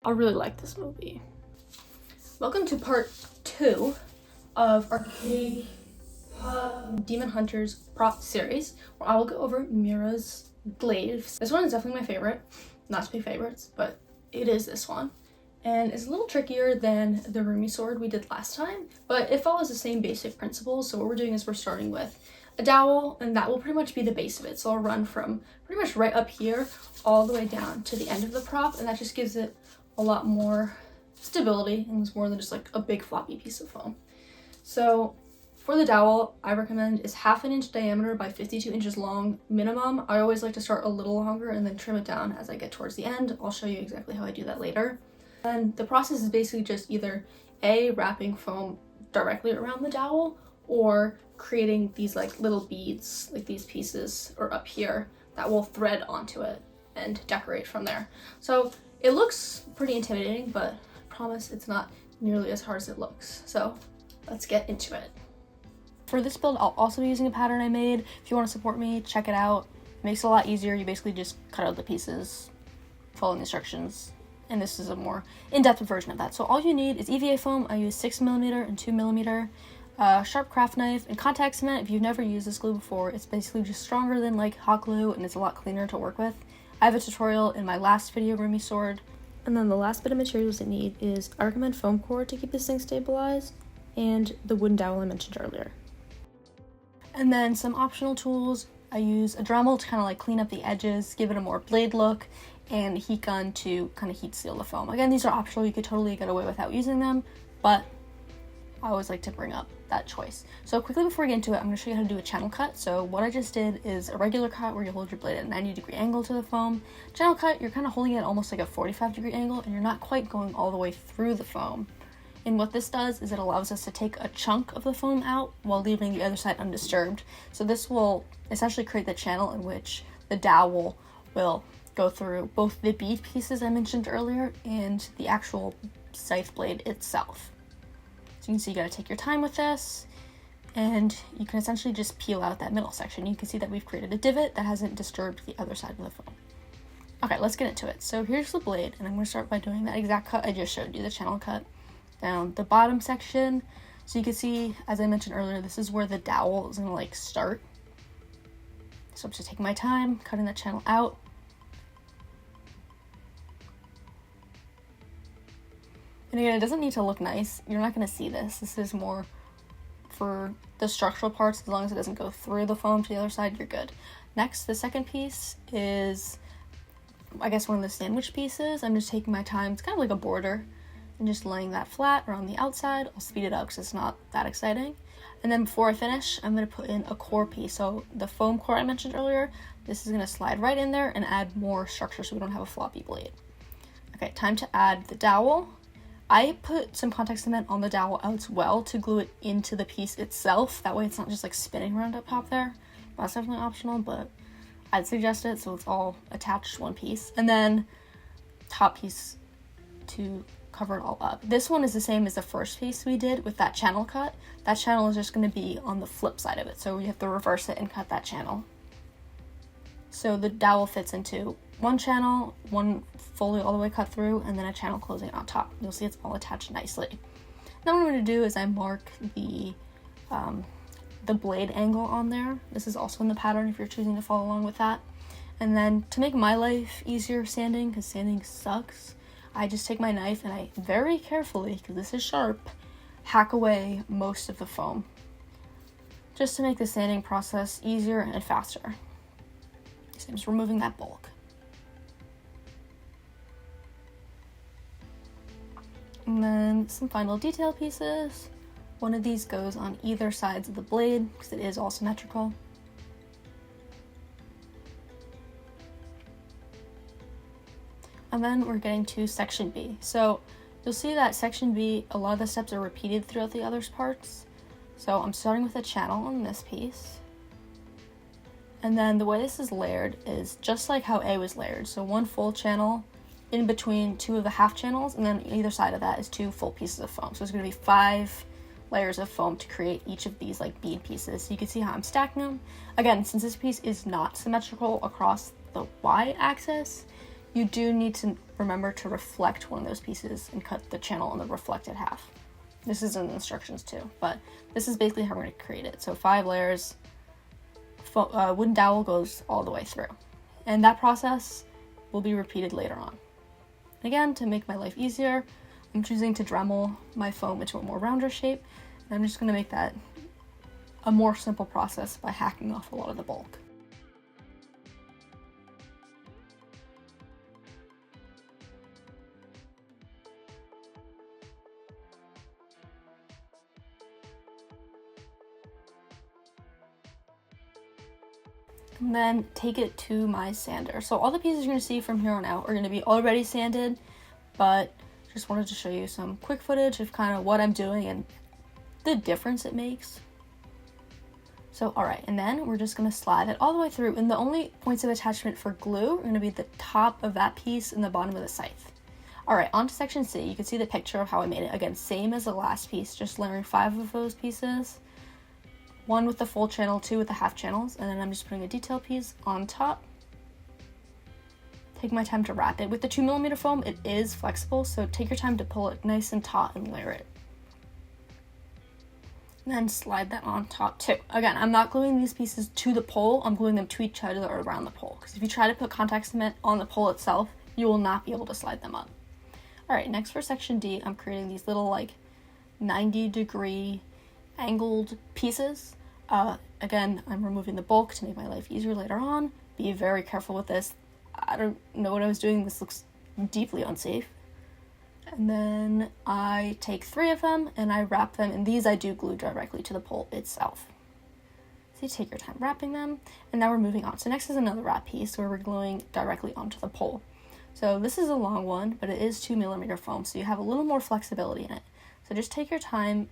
I really like this movie. Welcome to part 2 of our Kpop Demon Hunters prop series, where I will go over Mira's glaives. This one is definitely my favorite. Not to pick favorites, but it is this one. And it's a little trickier than the Rumi sword we did last time, but it follows the same basic principles. So what we're doing is we're starting with a dowel, and that will pretty much be the base of it. So I'll run from pretty much right up here all the way down to the end of the prop, and that just gives it a lot more stability and it's more than just like a big floppy piece of foam. So for the dowel, I recommend is 1/2 inch diameter by 52 inches long minimum. I always like to start a little longer and then trim it down as I get towards the end. I'll show you exactly how I do that later. And the process is basically just either wrapping foam directly around the dowel or creating these like little beads, like these pieces or up here, that will thread onto it and decorate from there. So it looks pretty intimidating, but I promise it's not nearly as hard as it looks. So let's get into it. For this build, I'll also be using a pattern I made. If you want to support me, check it out. It makes it a lot easier. You basically just cut out the pieces, follow the instructions, and this is a more in-depth version of that. So all you need is EVA foam. I use 6mm and 2mm, sharp craft knife, and contact cement. If you've never used this glue before, it's basically just stronger than like hot glue, and it's a lot cleaner to work with. I have a tutorial in my last video, Rumi sword. And then the last bit of materials I need is, I recommend foam core to keep this thing stabilized, and the wooden dowel I mentioned earlier. And then some optional tools. I use a Dremel to kind of like clean up the edges, give it a more blade look, and a heat gun to kind of heat seal the foam. Again, these are optional. You could totally get away without using them, but I always like to bring up that choice. So quickly before we get into it, I'm going to show you how to do a channel cut. So what I just did is a regular cut where you hold your blade at a 90-degree angle to the foam. Channel cut, you're kind of holding it at almost like a 45-degree angle, and you're not quite going all the way through the foam. And what this does is it allows us to take a chunk of the foam out while leaving the other side undisturbed. So this will essentially create the channel in which the dowel will go through both the bead pieces I mentioned earlier and the actual scythe blade itself. So you can see you gotta take your time with this, and you can essentially just peel out that middle section. You can see that we've created a divot that hasn't disturbed the other side of the foam. Okay, let's get into it. So here's the blade, and I'm gonna start by doing that exact cut I just showed you, the channel cut, down the bottom section. So you can see, as I mentioned earlier, this is where the dowel is gonna like start. So I'm just taking my time, cutting that channel out. And again, it doesn't need to look nice. You're not going to see this. This is more for the structural parts. As long as it doesn't go through the foam to the other side, you're good. Next, the second piece is, I guess, one of the sandwich pieces. I'm just taking my time. It's kind of like a border. And just laying that flat around the outside. I'll speed it up because it's not that exciting. And then before I finish, I'm going to put in a core piece. So the foam core I mentioned earlier, this is going to slide right in there and add more structure so we don't have a floppy blade. Okay, time to add the dowel. I put some contact cement on the dowel as well to glue it into the piece itself. That way it's not just like spinning around up top there. That's definitely optional, but I'd suggest it so it's all attached to one piece. And then top piece to cover it all up. This one is the same as the first piece we did with that channel cut. That channel is just going to be on the flip side of it, so we have to reverse it and cut that channel. So the dowel fits into one channel, one fully all the way cut through, and then a channel closing on top. You'll see it's all attached nicely. Now what I'm going to do is I mark the blade angle on there. This is also in the pattern if you're choosing to follow along with that. And then to make my life easier sanding, because sanding sucks, I just take my knife and I very carefully, because this is sharp, hack away most of the foam, just to make the sanding process easier and faster. So I'm just removing that bulk. And then some final detail pieces. One of these goes on either sides of the blade because it is all symmetrical. And then we're getting to section B. So you'll see that section B, a lot of the steps are repeated throughout the other parts. So I'm starting with a channel on this piece. And then the way this is layered is just like how A was layered. So one full channel in between two of the half channels, and then either side of that is 2 full pieces of foam. So it's going to be 5 layers of foam to create each of these like bead pieces. So you can see how I'm stacking them. Again, since this piece is not symmetrical across the Y axis, you do need to remember to reflect one of those pieces and cut the channel on the reflected half. This is in the instructions too, but this is basically how we're going to create it. So 5 layers, wooden dowel goes all the way through. And that process will be repeated later on. Again, to make my life easier, I'm choosing to Dremel my foam into a more rounder shape. And I'm just going to make that a more simple process by hacking off a lot of the bulk. And then take it to my sander. So all the pieces you're going to see from here on out are going to be already sanded, but just wanted to show you some quick footage of kind of what I'm doing and the difference it makes. So alright, and then we're just going to slide it all the way through, and the only points of attachment for glue are going to be the top of that piece and the bottom of the scythe. Alright, on to section C. You can see the picture of how I made it. Again, same as the last piece, just layering 5 of those pieces. 1 with the full channel, 2 with the half channels, and then I'm just putting a detail piece on top. Take my time to wrap it. With the 2mm foam, it is flexible, so take your time to pull it nice and taut and layer it. And then slide that on top too. Again, I'm not gluing these pieces to the pole, I'm gluing them to each other or around the pole, because if you try to put contact cement on the pole itself, you will not be able to slide them up. Alright, next for section D, I'm creating these little like 90-degree angled pieces. Again, I'm removing the bulk to make my life easier later on. Be very careful with this. I don't know what I was doing. This looks deeply unsafe. And then I take 3 of them and I wrap them, and these I do glue directly to the pole itself. So you take your time wrapping them, and now we're moving on. So next is another wrap piece where we're gluing directly onto the pole. So this is a long one, but it is 2mm foam, so you have a little more flexibility in it. So just take your time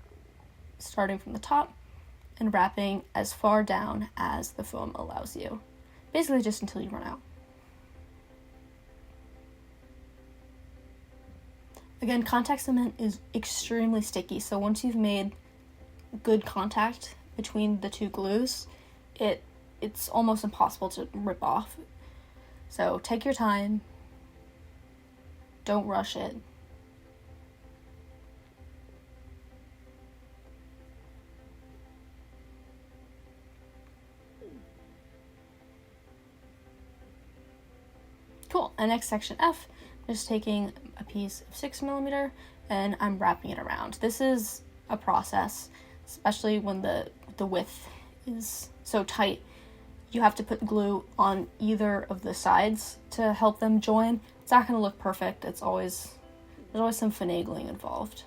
starting from the top and wrapping as far down as the foam allows you. Basically just until you run out. Again, contact cement is extremely sticky, so once you've made good contact between the 2 glues, it's almost impossible to rip off. So take your time, don't rush it. Cool, and next section F, just taking a piece of 6mm and I'm wrapping it around. This is a process, especially when the width is so tight. You have to put glue on either of the sides to help them join. It's not going to look perfect. There's always some finagling involved.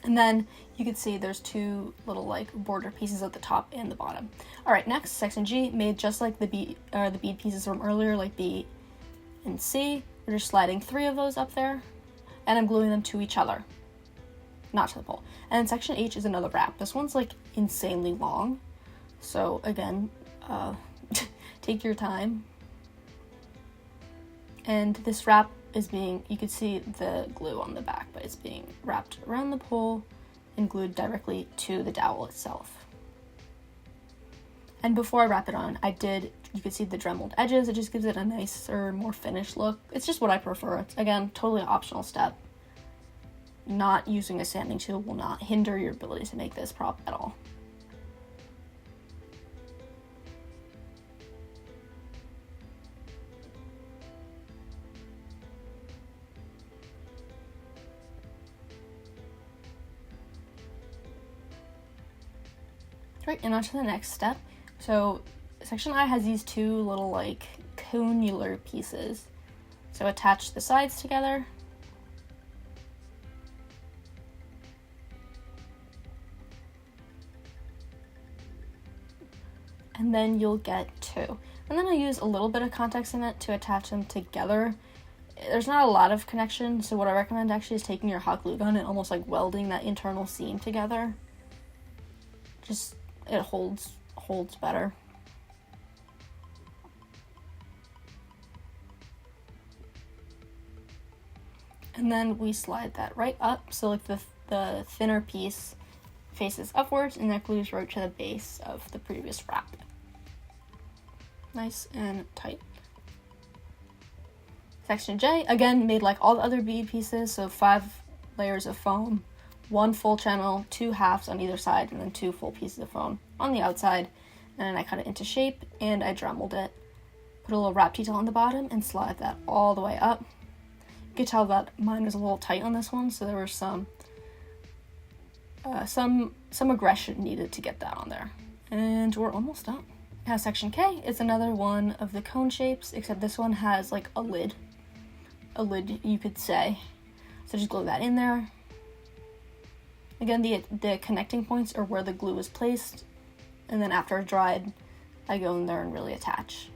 And then you can see there's 2 little like border pieces at the top and the bottom. All right, next section G, made just like the bead pieces from earlier, like B and C. We're just sliding 3 of those up there, and I'm gluing them to each other, not to the pole. And then section H is another wrap. This one's like insanely long, so again, take your time. And this wrap is being, you can see the glue on the back, but it's being wrapped around the pole and glued directly to the dowel itself. And before I wrap it on, you can see the dremeled edges. It just gives it a nicer, more finished look. It's just what I prefer. It's, again, totally an optional step. Not using a sanding tool will not hinder your ability to make this prop at all. Right, and on to the next step. So section I has these 2 little like conular pieces. So attach the sides together. And then you'll get 2. And then I use a little bit of contact cement to attach them together. There's not a lot of connection, so what I recommend actually is taking your hot glue gun and almost like welding that internal seam together. Just, it holds better. And then we slide that right up, so like the thinner piece faces upwards, and that glues right to the base of the previous wrap. nice and tight. Section J, again, made like all the other bead pieces, so 5 layers of foam, 1 full channel, 2 halves on either side, and then 2 full pieces of foam on the outside. And then I cut it into shape, and I Dremeled it. Put a little wrap detail on the bottom, and slide that all the way up. You can tell that mine was a little tight on this one, so there was some aggression needed to get that on there. And we're almost done. Now section K is another one of the cone shapes, except this one has like a lid you could say. So just glue that in there. Again, the connecting points are where the glue is placed, and then after it dried, I go in there and really attach.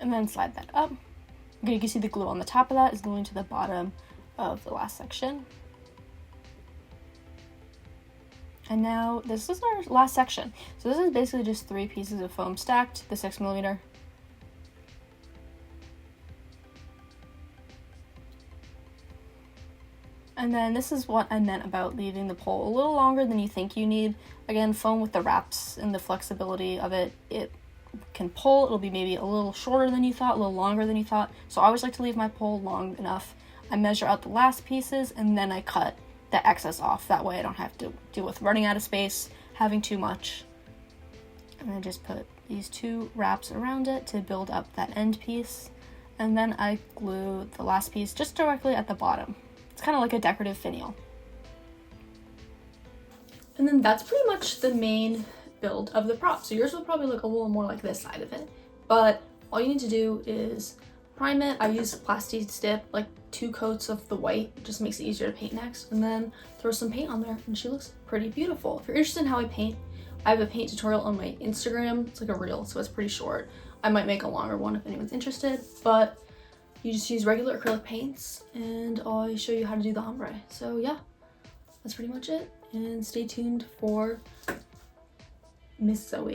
And then slide that up. Okay, you can see the glue on the top of that is going to the bottom of the last section. And now this is our last section. So this is basically just 3 pieces of foam stacked, the 6mm. And then this is what I meant about leaving the pole a little longer than you think you need. Again, foam with the wraps and the flexibility of it, it can pull. It'll be maybe a little shorter than you thought, a little longer than you thought. So I always like to leave my pole long enough. I measure out the last pieces and then I cut the excess off. That way I don't have to deal with running out of space, having too much. And then just put these 2 wraps around it to build up that end piece. And then I glue the last piece just directly at the bottom. It's kind of like a decorative finial. And then that's pretty much the main build of the prop. So yours will probably look a little more like this side of it. But all you need to do is prime it. I use Plasti Dip, like 2 coats of the white, it just makes it easier to paint next, and then throw some paint on there and she looks pretty beautiful. If you're interested in how I paint, I have a paint tutorial on my Instagram. It's like a reel, so it's pretty short. I might make a longer one if anyone's interested, but you just use regular acrylic paints and I show you how to do the ombre. So yeah, that's pretty much it, and stay tuned for Miss Zoe.